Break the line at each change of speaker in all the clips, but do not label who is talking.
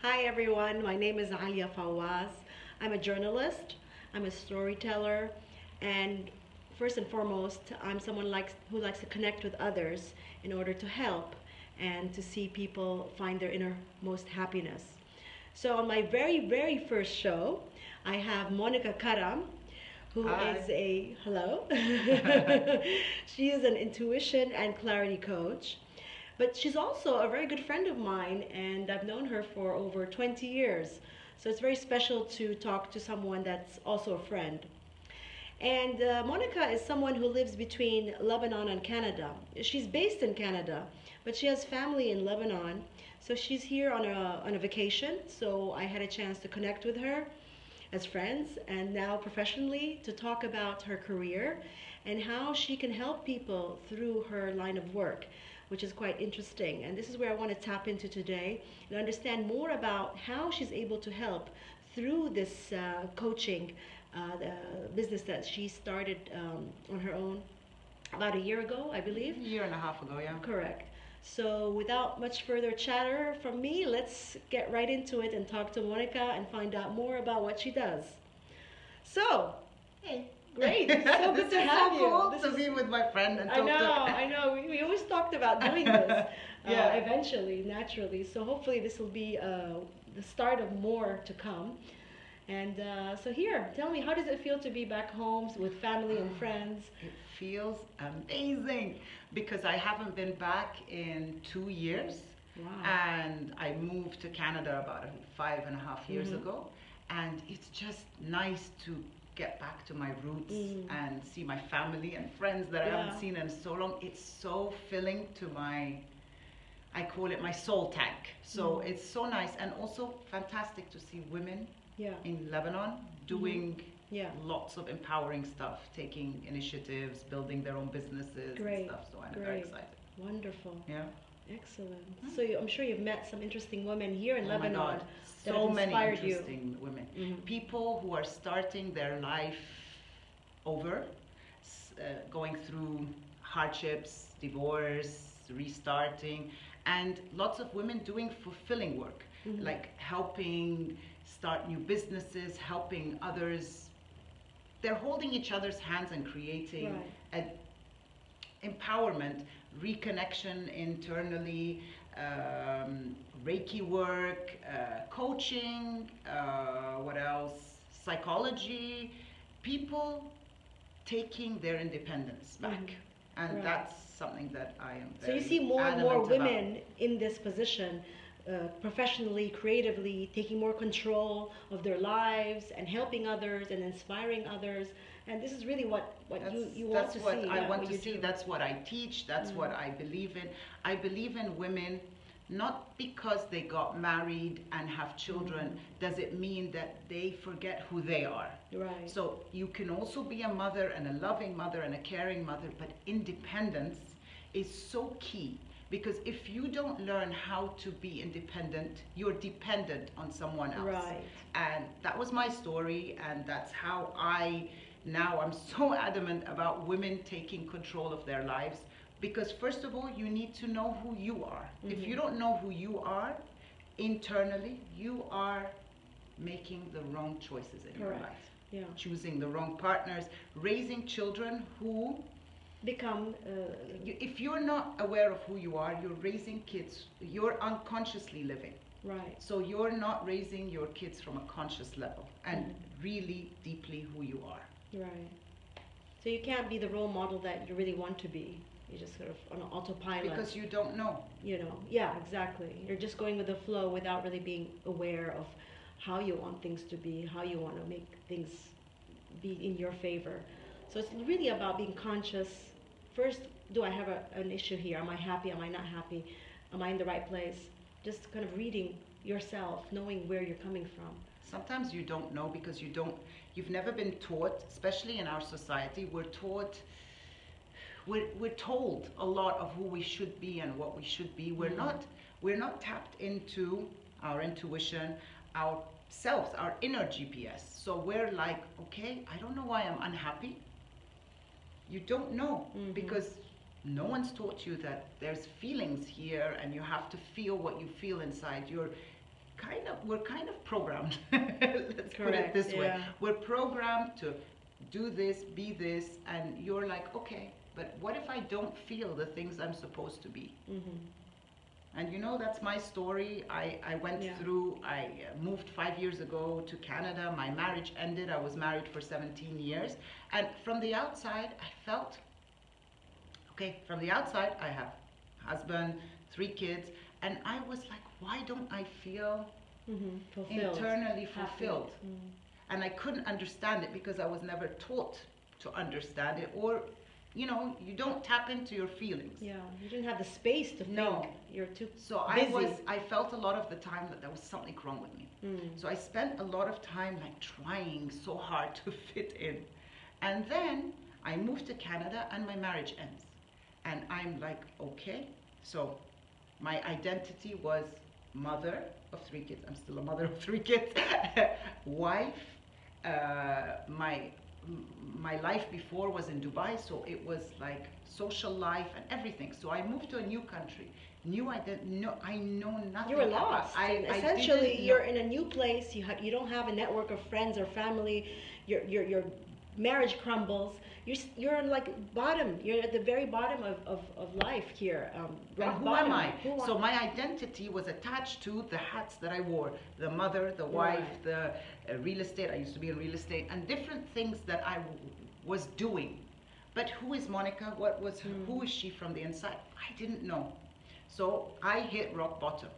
Hi everyone, my name is Alia Fawaz. I'm a journalist, I'm a storyteller, and first and foremost, I'm someone who likes to connect with others in order to help and to see people find their innermost happiness. So on my very first show, I have Monica Karam, who
Hi.
is a hello. She is an intuition and clarity coach. But she's also a very good friend of mine, and I've known her for over 20 years. So it's very special to talk to someone that's also a friend. And Monica is someone who lives between Lebanon and Canada. She's based in Canada, but she has family in Lebanon. So she's here on a vacation. So I had a chance to connect with her as friends and now professionally to talk about her career and how she can help people through her line of work, which is quite interesting. And this is where I want to tap into today and understand more about how she's able to help through this coaching the business that she started on her own about a year ago, I believe.
A year and a half ago, yeah.
Correct. So without much further chatter from me, let's get right into it and talk to Monica and find out more about what she does. So,
Hey.
great. So good
This
to
is
have
so
you.
cool
This
to
is,
be with my friend and
I
talk
know,
to.
I know. We always talked about doing this
Yeah.
eventually, naturally. So hopefully this will be the start of more to come. And so here, tell me, how does it feel to be back home with family and friends?
It feels amazing because I haven't been back in 2 years.
Wow.
And I moved to Canada about 5.5 years
Mhm.
ago. And it's just nice to get back to my roots and see my family and friends that I
Yeah.
haven't seen in so long. It's so filling to I call it my soul tank. So it's so nice and also fantastic to see women
Yeah.
in Lebanon doing
Yeah.
lots of empowering stuff, taking initiatives, building their own businesses
Great.
and stuff. So I'm very
Great.
excited.
Wonderful.
Yeah.
Excellent. So I'm sure you've met some interesting women here in
Oh my
Lebanon
God,
that
so
have
many
inspired you.
interesting women.
Mhm.
People who are starting their life over, going through hardships, divorce, restarting, and lots of women doing fulfilling work,
Mhm.
like helping start new businesses, helping others. They're holding each other's hands and creating
Right.
empowerment, reconnection internally, Reiki work, coaching, what else? Psychology, people taking their independence back.
Mhm.
And
Right.
that's something that I am
So you
very
see more and more
adamant about.
women in this position, professionally, creatively, taking more control of their lives and helping others and inspiring others. And this is really what you want
That's
to
what
see.
I
Yeah,
want
what
to
you
see.
do.
That's what I teach. That's what I believe in. I believe in women not because they got married and have children does it mean that they forget who they are.
Right.
So you can also be a mother and a loving mother and a caring mother, but independence is so key because if you don't learn how to be independent, you're dependent on someone else.
Right.
And that was my story, and that's how I'm so adamant about women taking control of their lives because first of all you need to know who you are. If you don't know who you are internally, you are making the wrong choices in your
Correct.
life,
Yeah.
choosing the wrong partners, raising children who
Become.
if you're not aware of who you are, you're raising kids, you're unconsciously living.
Right.
So you're not raising your kids from a conscious level and really deeply who you are.
Right. So you can't be the role model that you really want to be. You're just sort of on autopilot.
Because you don't know.
You know, yeah, exactly. You're just going with the flow without really being aware of how you want things to be, how you want to make things be in your favor. So it's really about being conscious. First, do I have an issue here? Am I happy? Am I not happy? Am I in the right place? Just kind of reading yourself, knowing where you're coming from.
Sometimes you don't know because you've never been taught, especially in our society, we're told a lot of who we should be and what we should be. We're not tapped into our intuition, ourselves, our inner GPS. So we're like, okay, I don't know why I'm unhappy. You don't know because no one's taught you that there's feelings here and you have to feel what you feel inside. we're kind of programmed. Let's put it
Correct.
this way.
Yeah.
We're programmed to do this, be this, and you're like, okay, but what if I don't feel the things I'm supposed to be?
Mhm.
And you know, that's my story. I went
Yeah.
through, I moved 5 years ago to Canada. My marriage ended. I was married for 17 years. And from the outside, I felt, okay, from the outside, I have husband, 3 kids. And I was like, why don't I feel
Mhm. Fulfilled.
internally
Happy.
fulfilled?
Mhm.
And I couldn't understand it because I was never taught to understand it, or you know, you don't tap into your feelings.
Yeah. You didn't have the space to think.
No.
You're too
So
busy.
I felt a lot of the time that there was something wrong with me.
Mm.
So I spent a lot of time like trying so hard to fit in. And then I moved to Canada and my marriage ends. And I'm like, okay. So my identity was mother of 3 kids. I'm still a mother of 3 kids. Wife. My life before was in Dubai, so it was like social life and everything. So I moved to a new country. I know nothing.
You were lost.
I
Essentially,
didn't know.
you're in a new place. You don't have a network of friends or family. Your marriage crumbles. You're on like bottom. You're at the very bottom of life here. Rock
And who
bottom.
am I?
Who
So my identity was attached to the hats that I wore. The mother, the wife,
Right.
the real estate. I used to be in real estate. And different things that I was doing. But who is Monica? Who is she from the inside? I didn't know. So I hit rock bottom.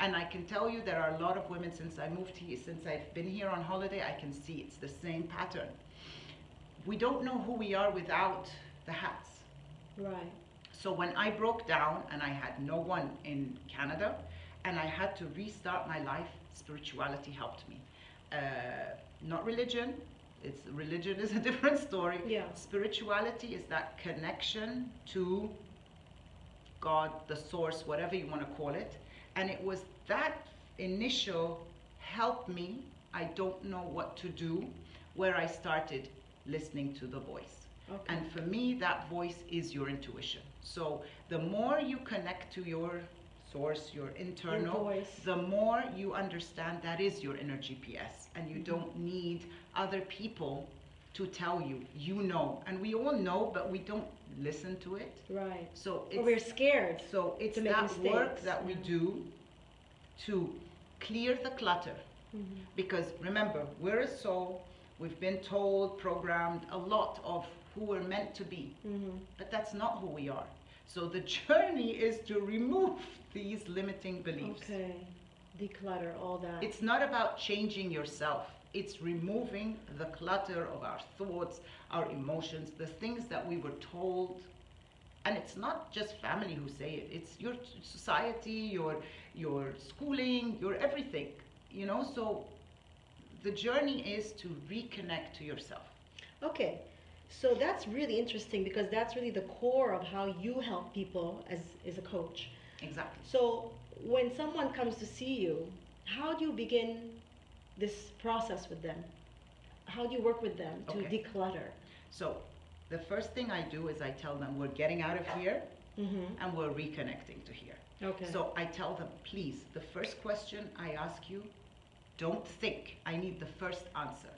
And I can tell you there are a lot of women since I moved here, since I've been here on holiday, I can see it's the same pattern. We don't know who we are without the hats.
Right.
So when I broke down and I had no one in Canada and I had to restart my life, spirituality helped me. Not religion. Religion is a different story.
Yeah.
Spirituality is that connection to God, the source, whatever you want to call it. And it was that initial help me, I don't know what to do, where I started listening to the voice.
Okay.
And for me, that voice is your intuition. So the more you connect to your source, your internal,
voice.
the more you understand that is your inner GPS. And you don't need other people to tell you. You know. And we all know, but we don't listen to it.
Right.
So
Or we're scared.
so it's
to make
that
mistakes.
work that we do to clear the clutter.
Mhm.
Because remember, we're a soul. We've been told, programmed a lot of who we're meant to be.
Mhm.
But that's not who we are. So the journey is to remove these limiting beliefs.
Okay. Declutter all that.
It's not about changing yourself. It's removing the clutter of our thoughts, our emotions, the things that we were told. And it's not just family who say it. It's your society, your schooling, your everything. You know, so the journey is to reconnect to yourself.
Okay. So that's really interesting because that's really the core of how you help people as a coach.
Exactly.
So when someone comes to see you, how do you begin this process with them? How do you work with them to
Okay.
declutter?
So the first thing I do is I tell them we're getting out of here
Mm-hmm.
and we're reconnecting to here.
Okay.
So I tell them, please, the first question I ask you, don't think. I need the first answer.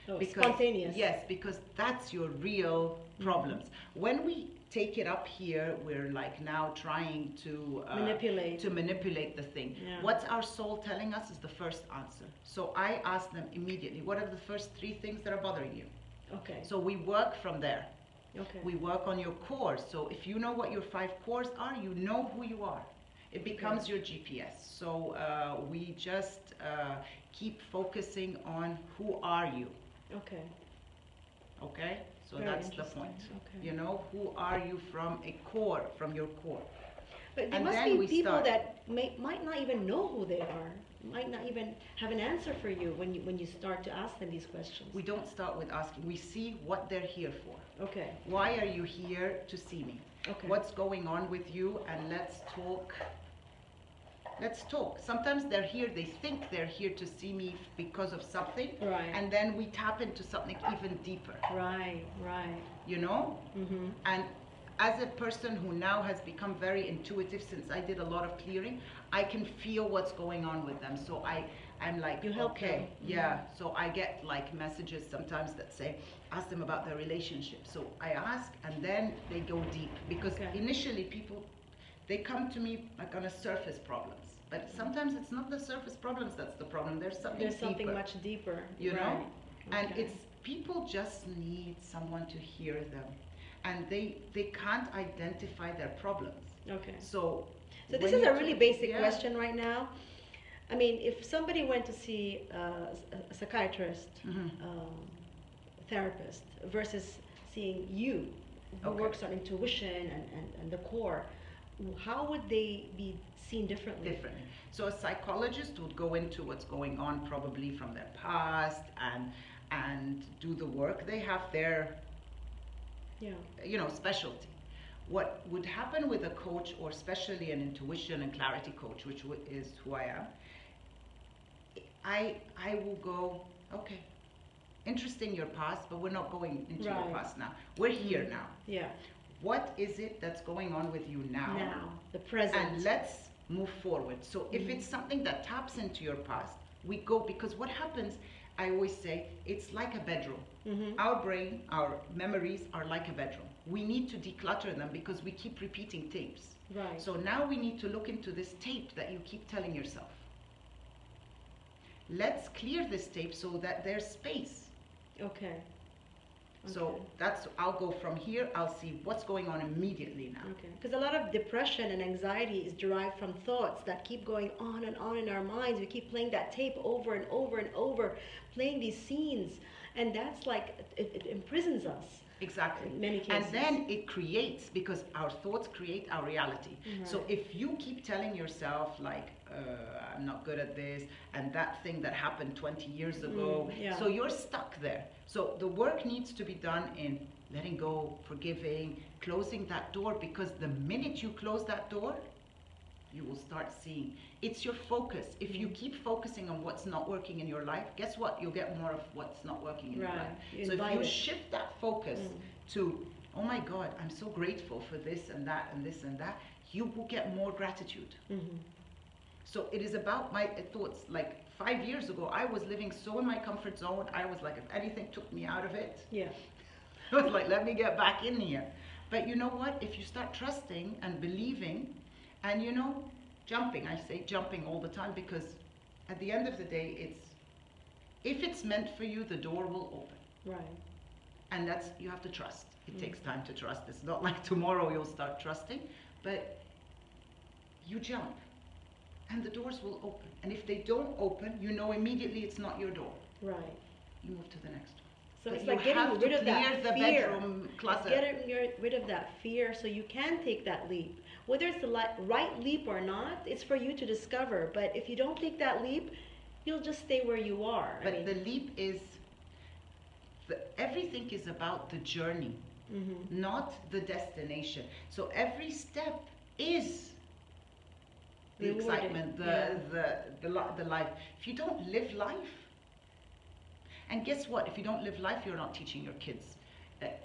Oh, spontaneous.
Yes, because that's your real problems. When we take it up here, we're like now trying to
Manipulate.
the thing.
Yeah.
What's our soul telling us is the first answer. So I ask them immediately, what are the first 3 things that are bothering you?
Okay.
So we work from there.
Okay.
We work on your cores. So if you know what your 5 cores are, you know who you are. It becomes your GPS. So we just keep focusing on who are you.
Okay.
Okay? So
Very
that's the
interesting.
point.
Okay.
You know, who are you from a core, from your core.
But there
And
must
then
be
we
people
start.
that might not even know who they are, might not even have an answer for you when you start to ask them these questions.
We don't start with asking. We see what they're here for.
Okay.
Why are you here to see me?
Okay.
What's going on with you? And let's talk. Let's talk. Sometimes they're here, they think they're here to see me because of something.
Right.
And then we tap into something even deeper.
Right.
You know?
Mm-hmm.
And as a person who now has become very intuitive since I did a lot of clearing, I can feel what's going on with them. So I'm like,
You help
okay,
them.
yeah. So I get like messages sometimes that say, ask them about their relationship. So I ask, and then they go deep, because initially people, they come to me like on a surface problems, but sometimes it's not the surface problems that's the problem. There's something deeper,
much deeper,
you know.
right.
And it's, people just need someone to hear them, and they can't identify their problems.
Okay.
So
this is a really basic question right now. I mean, if somebody went to see a psychiatrist, therapist, versus seeing you, who works on intuition and the core, how would they be seen differently?
Differently. So a psychologist would go into what's going on probably from their past and do the work. They have their, you know, specialty. What would happen with a coach, or especially an intuition and clarity coach, which is who I am, I will go, okay, interesting your past, but we're not going into your past now. We're here now.
Yeah.
What is it that's going on with you now?
Now, the present.
And let's move forward. So if it's something that taps into your past, we go, because what happens, I always say, it's like a bedroom. Our brain, our memories are like a bedroom. We need to declutter them because we keep repeating tapes.
Right. So
now we need to look into this tape that you keep telling yourself. Let's clear this tape so that there's space.
Okay.
So that's, I'll go from here, I'll see what's going on immediately now.
Okay. Because a lot of depression and anxiety is derived from thoughts that keep going on and on in our minds. We keep playing that tape over and over and over, playing these scenes. And that's like, it imprisons us.
Exactly.
In many cases.
And then it creates, because our thoughts create our reality.
Right.
So if you keep telling yourself like, I'm not good at this, and that thing that happened 20 years ago, so you're stuck there. So the work needs to be done in letting go, forgiving, closing that door, because the minute you close that door, you will start seeing. It's your focus. If you keep focusing on what's not working in your life, guess what? You'll get more of what's not working in your life. So if you shift that focus to, oh my God, I'm so grateful for this and that and this and that, you will get more gratitude. So it is about my thoughts. Like 5 years ago, I was living so in my comfort zone. I was like, if anything took me out of it, I was like, let me get back in here. But you know what? If you start trusting and believing, and you know, jumping, I say jumping all the time, because at the end of the day, it's, if it's meant for you, the door will open.
Right.
And that's, you have to trust. It takes time to trust. It's not like tomorrow you'll start trusting, but you jump and the doors will open. And if they don't open, you know immediately it's not your door.
Right.
You move to the next one.
So it's like getting rid of that
the
fear.
Bedroom closet.
Getting rid of that fear so you can take that leap. Whether it's the right leap or not, it's for you to discover. But if you don't take that leap, you'll just stay where you are.
But the leap is, everything is about the journey, not the destination. So every step is the excitement, the life. If you don't live life, and guess what? If you don't live life, you're not teaching your kids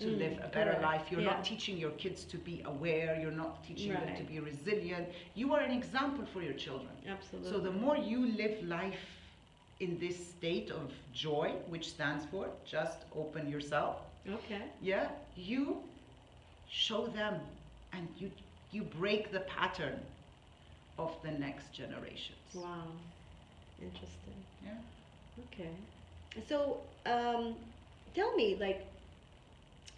to live a better life. You're not teaching your kids to be aware. You're not teaching them to be resilient. You are an example for your children.
Absolutely.
So the more you live life in this state of joy, which stands for just open yourself.
Okay.
Yeah, you show them, and you break the pattern of the next generations.
Wow, interesting.
Yeah.
Okay. So, tell me, like,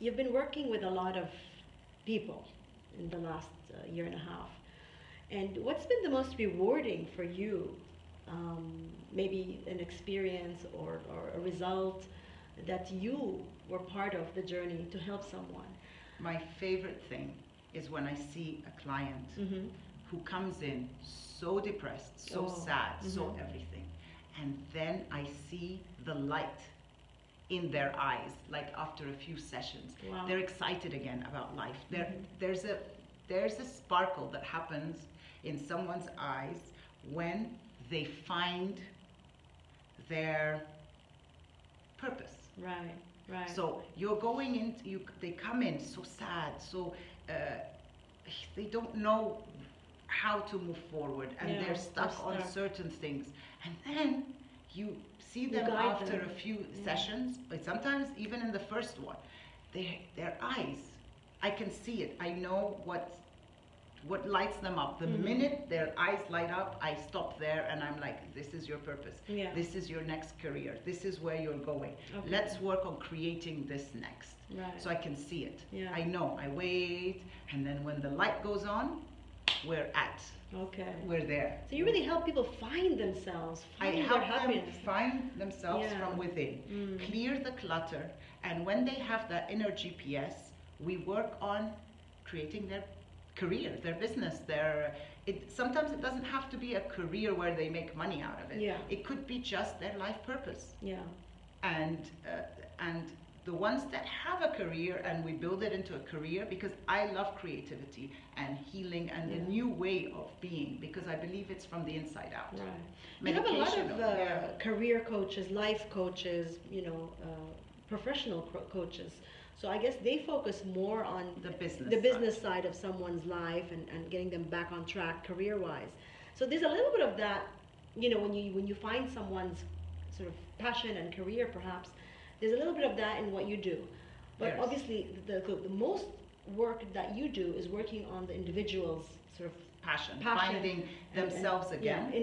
you've been working with a lot of people in the last year and a half, and what's been the most rewarding for you? Maybe an experience or a result that you were part of the journey to help someone?
My favorite thing is when I see a client who comes in so depressed, so sad, so everything, and then I see the light in their eyes, like after a few sessions.
Wow.
They're excited again about life. There's a sparkle that happens in someone's eyes when they find their purpose.
Right, right.
So you're going into, they come in so sad, so uh, they don't know how to move forward, and
Yeah,
they're stuck
they're
on
stuck.
certain things. And then you see
You
them
guide
after
them.
a few
Yeah.
sessions, but sometimes even in the first one, their eyes, I can see it. I know what lights them up. The
Mhm.
minute their eyes light up, I stop there and I'm like, this is your purpose.
Yeah.
This is your next career. This is where you're going.
Okay.
Let's work on creating this next.
Right.
So I can see it.
Yeah.
I know. I wait, and then when the light goes on, we're at.
Okay.
We're there.
So you really help people find themselves,
I
find their
help them
happiness.
find themselves
Yeah.
from within,
Mm.
clear the clutter, and when they have that inner GPS, we work on creating their career, their business, sometimes it doesn't have to be a career where they make money out of it.
Yeah.
It could be just their life purpose.
Yeah.
And the ones that have a career, and we build it into a career, because I love creativity and healing and the
Yeah.
new way of being, because I believe it's from the inside out.
Right. You have a lot of
Yeah.
career coaches, life coaches, professional coaches. So I guess they focus more on
The business
the
side.
business side of someone's life and getting them back on track career-wise. So there's a little bit of that, when you find someone's sort of passion and career, perhaps there's a little bit of that in what you do. But
Yes.
obviously, the most work that you do is working on the individual's sort of
Passion,
passion
finding
and-
themselves again.
Yeah,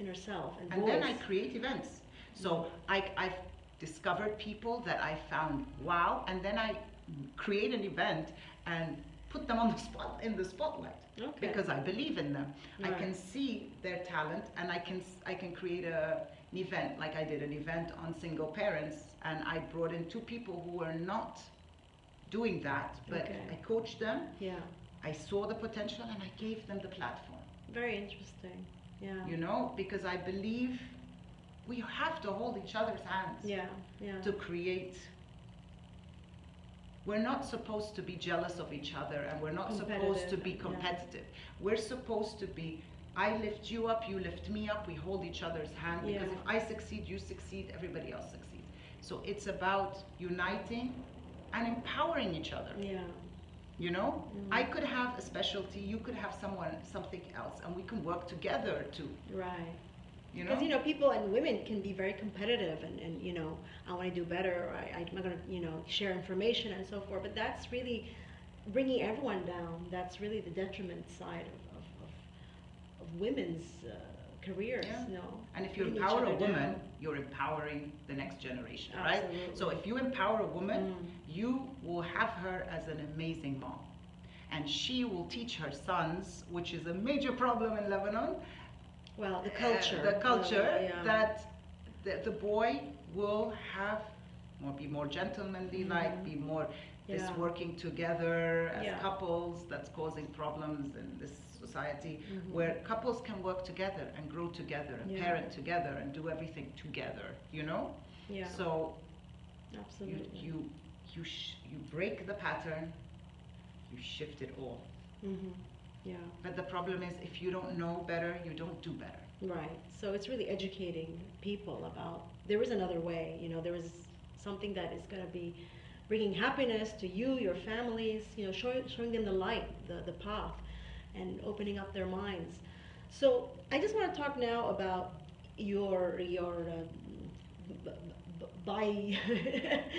inner self and
And
goals.
then I create events. So I've discovered people that I found wow, and then I create an event and put them on the spot in the spotlight,
Okay.
because I believe in them. I
Right.
can see their talent, and I can create an event. Like I did an event on single parents, and I brought in two people who were not doing that, but
Okay.
I coached them.
Yeah,
I saw the potential, and I gave them the platform.
very interesting. Yeah.
Because I believe we have to hold each other's hands
Yeah, yeah.
to create. We're not supposed to be jealous of each other, and we're not supposed to be
Competitive, yeah.
competitive. We're supposed to be, I lift you up, you lift me up, we hold each other's hand, because
Yeah.
if I succeed, you succeed, everybody else succeeds. So it's about uniting and empowering each other.
Yeah.
I could have a specialty, you could have something else, and we can work together to,
Right.
you know.
Because people and women can be very competitive, and I want to do better, or I'm not going to share information and so forth. But that's really bringing everyone down. That's really the detriment side of women's careers.
Yeah. And if you
Bringing each
empower a
other
woman,
down.
you're empowering the next generation, right?
Absolutely.
So if you empower a woman,
Mm.
you will have her as an amazing mom. And she will teach her sons, which is a major problem in Lebanon.
Well, the culture.
The culture
yeah.
that the boy will be more gentlemanly, like be more this
Yeah.
working together as
Yeah.
couples. That's causing problems in this society,
Mhm.
where couples can work together and grow together and
Yeah.
parent together and do everything together.
Yeah.
So
Absolutely.
you break the pattern, you shift it all.
Mhm. Yeah.
But the problem is, if you don't know better, you don't do better.
Right. So it's really educating people about there is another way. There is something that is going to be bringing happiness to you, your families. Showing them the light, the path, and opening up their minds. So I just want to talk now about your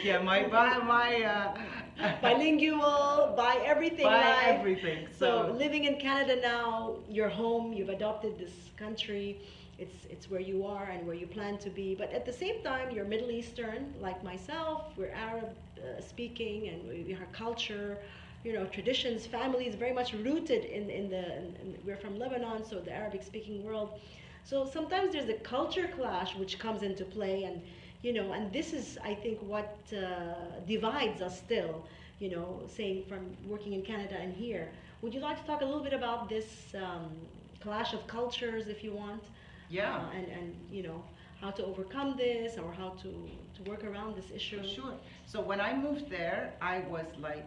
Yeah, my
bilingual, by everything
by
life.
everything.
So living in Canada now, you're home, you've adopted this country, it's where you are and where you plan to be. But at the same time, you're Middle Eastern, like myself. We're Arab speaking, and our culture, traditions, families very much rooted in we're from Lebanon, so the Arabic speaking world. So sometimes there's a culture clash which comes into play, and and this is, I think, what divides us still, saying from working in Canada and here. Would you like to talk a little bit about this clash of cultures, if you want?
Yeah.
And how to overcome this, or how to work around this issue?
Sure. So when I moved there, I was like,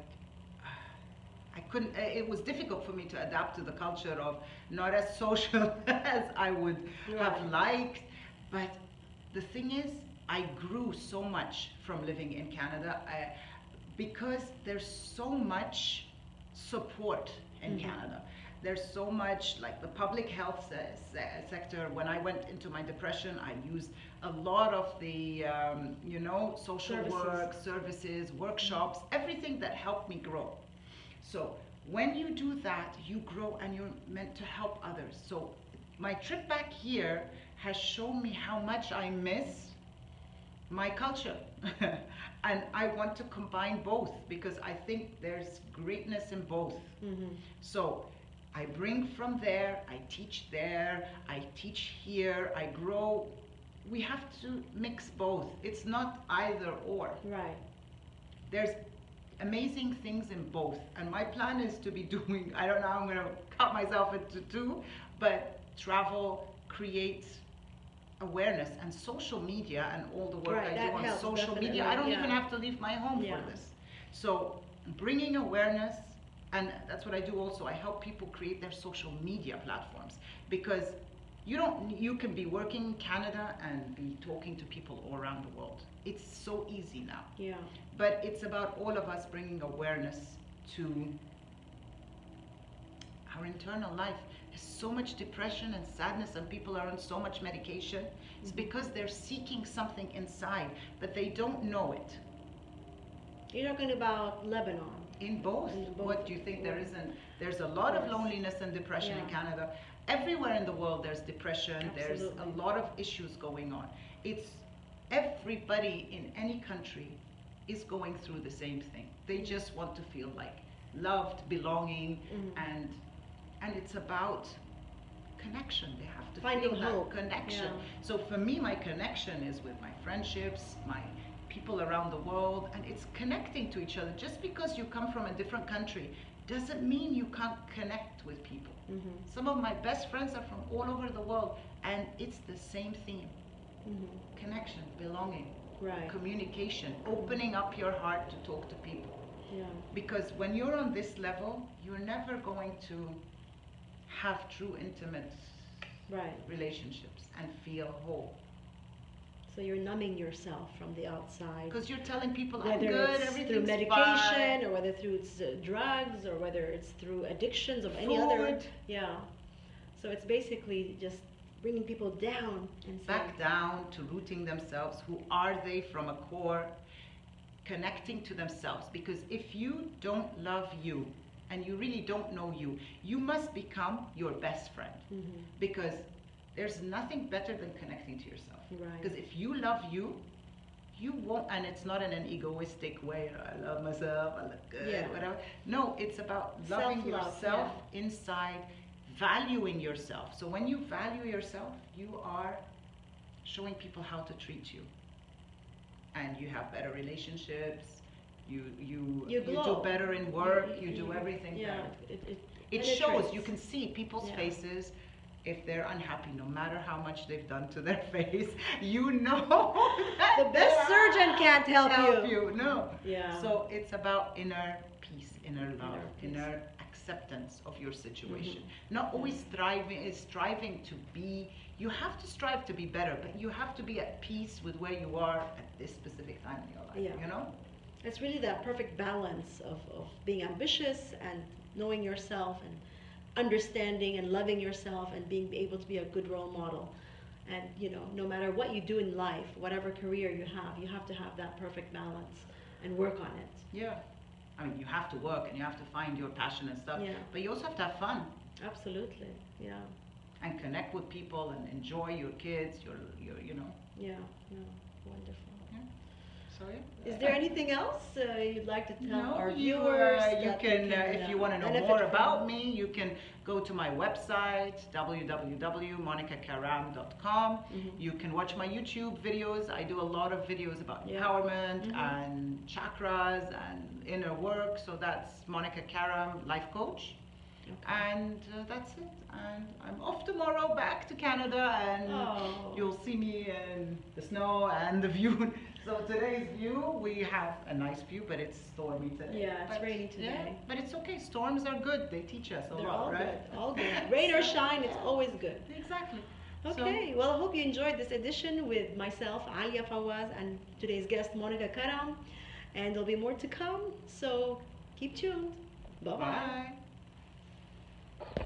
I couldn't, it was difficult for me to adapt to the culture of not as social as I would have liked. But the thing is, I grew so much from living in Canada because there's so much support in Canada. There's so much, like the public health sector. When I went into my depression, I used a lot of the, you know, social work, services, workshops, everything that helped me grow. So when you do that, you grow and you're meant to help others. So my trip back here has shown me how much I miss my culture. And I want to combine both because I think there's greatness in both. So I bring from there, I teach there, I teach here, I grow. We have to mix both. It's not either or.
Right.
There's amazing things in both. And my plan is to be doing, I don't know, I'm going to cut myself into two, but travel, create awareness, and social media and all the work I do on social media. I don't even have to leave my home for this. So bringing awareness, and that's what I do also. I help people create their social media platforms because you can be working in Canada and be talking to people all around the world. It's so easy now.
Yeah.
But it's about all of us bringing awareness to our internal life. There's so much depression and sadness and people are on so much medication. It's because they're seeking something inside, but they don't know it.
You're talking about Lebanon.
In both. What do you think? There's a lot of loneliness and depression in Canada. Everywhere in the world there's depression. There's a lot of issues going on. It's everybody in any country is going through the same thing. They just want to feel like loved, belonging, and it's about connection. They have to
finding
feel
hope.
That connection. So for me, my connection is with my friendships, my people around the world, and it's connecting to each other. Just because you come from a different country doesn't mean you can't connect with people. Some of my best friends are from all over the world, and it's the same theme. Connection, belonging, communication, opening up your heart to talk to people. Because when you're on this level, you're never going to have true intimate relationships and feel whole.
So you're numbing yourself from the outside.
Because you're telling people, I'm
whether
good,
it's
everything's
through medication,
fine.
or whether through drugs, or whether it's through addictions of any other. Yeah. So it's basically just bringing people down and
back down to rooting themselves. Who are they from a core? Connecting to themselves. Because if you don't love you and you really don't know you, you must become your best friend. Because there's nothing better than connecting to yourself. Because if you love you, you won't, and it's not in an egoistic way, I love myself, I look good, whatever. No, it's about loving yourself inside, valuing yourself. So when you value yourself, you are showing people how to treat you. And you have better relationships, you do better in work, you do everything better. It shows, you can see people's faces. If they're unhappy, no matter how much they've done to their face, you know that
the best surgeon can't help you.
No. So it's about inner peace, inner love, inner acceptance of your situation. Not always striving to be. You have to strive to be better, but you have to be at peace with where you are at this specific time in your life. You know.
It's really that perfect balance of being ambitious and knowing yourself and understanding and loving yourself and being able to be a good role model. And you know, no matter what you do in life, whatever career you have to have that perfect balance and work on it.
I mean, you have to work and you have to find your passion and stuff, but you also have to have fun.
Absolutely.
And connect with people and enjoy your kids, your you know.
Wonderful.
So
is there anything else you'd like to tell our viewers?
You can, if you want to know more about me, you can go to my website, www.monicakaram.com. You can watch my YouTube videos. I do a lot of videos about empowerment and chakras and inner work. So that's Monica Karam, life coach. And that's it. And I'm off tomorrow back to Canada, and you'll see me in the snow and the view. So today's view, we have a nice view, but it's stormy today.
It's rainy today.
But it's okay. Storms are good. They teach us a lot, right?
All good. Rain or shine, it's always good.
Exactly.
Okay. Well, I hope you enjoyed this edition with myself, Alia Fawaz, and today's guest, Monica Karam. And there'll be more to come. So keep tuned. Bye bye.
Bye.